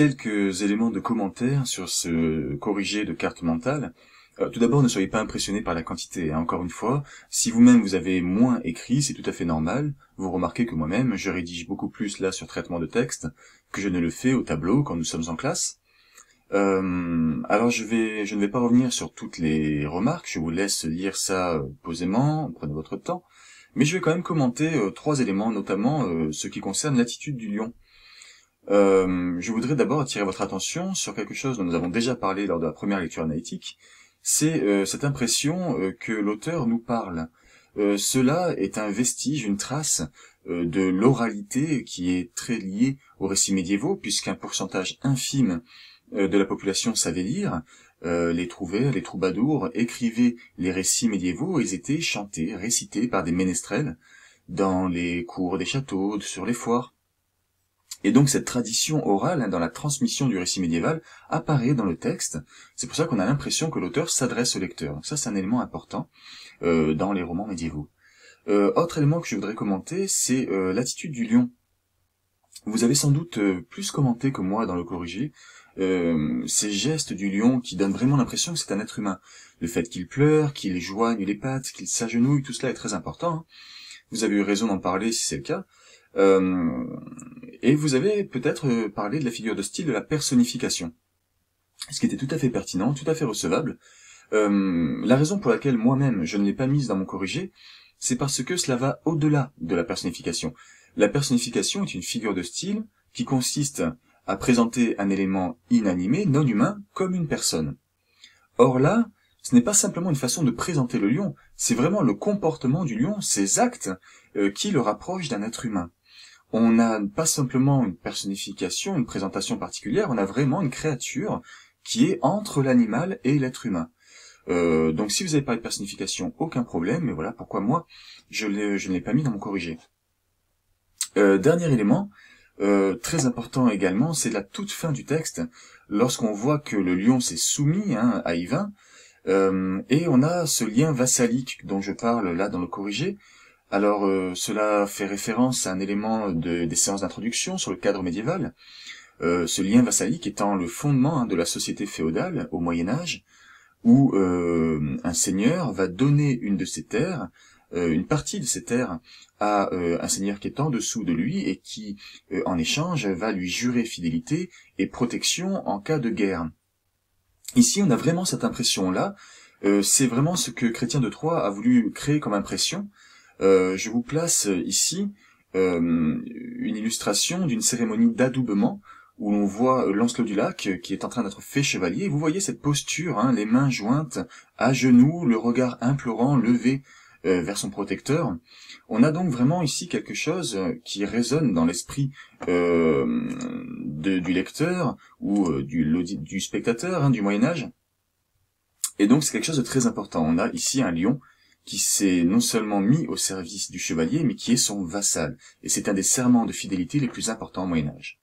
quelques éléments de commentaire sur ce corrigé de carte mentale. Tout d'abord, ne soyez pas impressionnés par la quantité, hein. Encore une fois, si vous-même vous avez moins écrit, c'est tout à fait normal. Vous remarquez que moi-même, je rédige beaucoup plus là sur traitement de texte que je ne le fais au tableau quand nous sommes en classe. Alors je ne vais pas revenir sur toutes les remarques, je vous laisse lire ça posément, prenez votre temps. Mais je vais quand même commenter 3 éléments, notamment ce qui concerne l'attitude du lion. Je voudrais d'abord attirer votre attention sur quelque chose dont nous avons déjà parlé lors de la première lecture analytique, c'est cette impression que l'auteur nous parle. Cela est un vestige, une trace de l'oralité qui est très liée aux récits médiévaux, puisqu'un pourcentage infime de la population savait lire. Les trouvères, les troubadours écrivaient les récits médiévaux, ils étaient chantés, récités par des ménestrels dans les cours des châteaux, sur les foires. Et donc cette tradition orale, hein, dans la transmission du récit médiéval, apparaît dans le texte. C'est pour ça qu'on a l'impression que l'auteur s'adresse au lecteur. Donc ça, c'est un élément important dans les romans médiévaux. Autre élément que je voudrais commenter, c'est l'attitude du lion. Vous avez sans doute plus commenté que moi dans le corrigé ces gestes du lion qui donnent vraiment l'impression que c'est un être humain. Le fait qu'il pleure, qu'il joigne les pattes, qu'il s'agenouille, tout cela est très important, hein. Vous avez eu raison d'en parler si c'est le cas. Et vous avez peut-être parlé de la figure de style de la personnification, ce qui était tout à fait pertinent, tout à fait recevable. La raison pour laquelle moi-même je ne l'ai pas mise dans mon corrigé, c'est parce que cela va au-delà de la personnification. La personnification est une figure de style qui consiste à présenter un élément inanimé, non humain, comme une personne. Or là, ce n'est pas simplement une façon de présenter le lion, c'est vraiment le comportement du lion, ses actes, qui le rapprochent d'un être humain. On n'a pas simplement une personnification, une présentation particulière, on a vraiment une créature qui est entre l'animal et l'être humain. Donc si vous n'avez pas de personnification, aucun problème, mais voilà pourquoi moi, je ne l'ai pas mis dans mon corrigé. Dernier élément, très important également, c'est la toute fin du texte, lorsqu'on voit que le lion s'est soumis, hein, à Yvain, et on a ce lien vassalique dont je parle là dans le corrigé. Alors cela fait référence à un élément des séances d'introduction sur le cadre médiéval, ce lien vassalique étant le fondement, hein, de la société féodale au Moyen-Âge, où un seigneur va donner une de ses terres, une partie de ses terres, à un seigneur qui est en dessous de lui et qui, en échange, va lui jurer fidélité et protection en cas de guerre. Ici, on a vraiment cette impression-là, c'est vraiment ce que Chrétien de Troyes a voulu créer comme impression. Je vous place ici une illustration d'une cérémonie d'adoubement où l'on voit Lancelot du Lac qui est en train d'être fait chevalier. Vous voyez cette posture, hein, les mains jointes, à genoux, le regard implorant, levé vers son protecteur. On a donc vraiment ici quelque chose qui résonne dans l'esprit du lecteur ou du spectateur, hein, du Moyen-Âge. Et donc c'est quelque chose de très important. On a ici un lion qui s'est non seulement mis au service du chevalier, mais qui est son vassal. Et c'est un des serments de fidélité les plus importants au Moyen-Âge.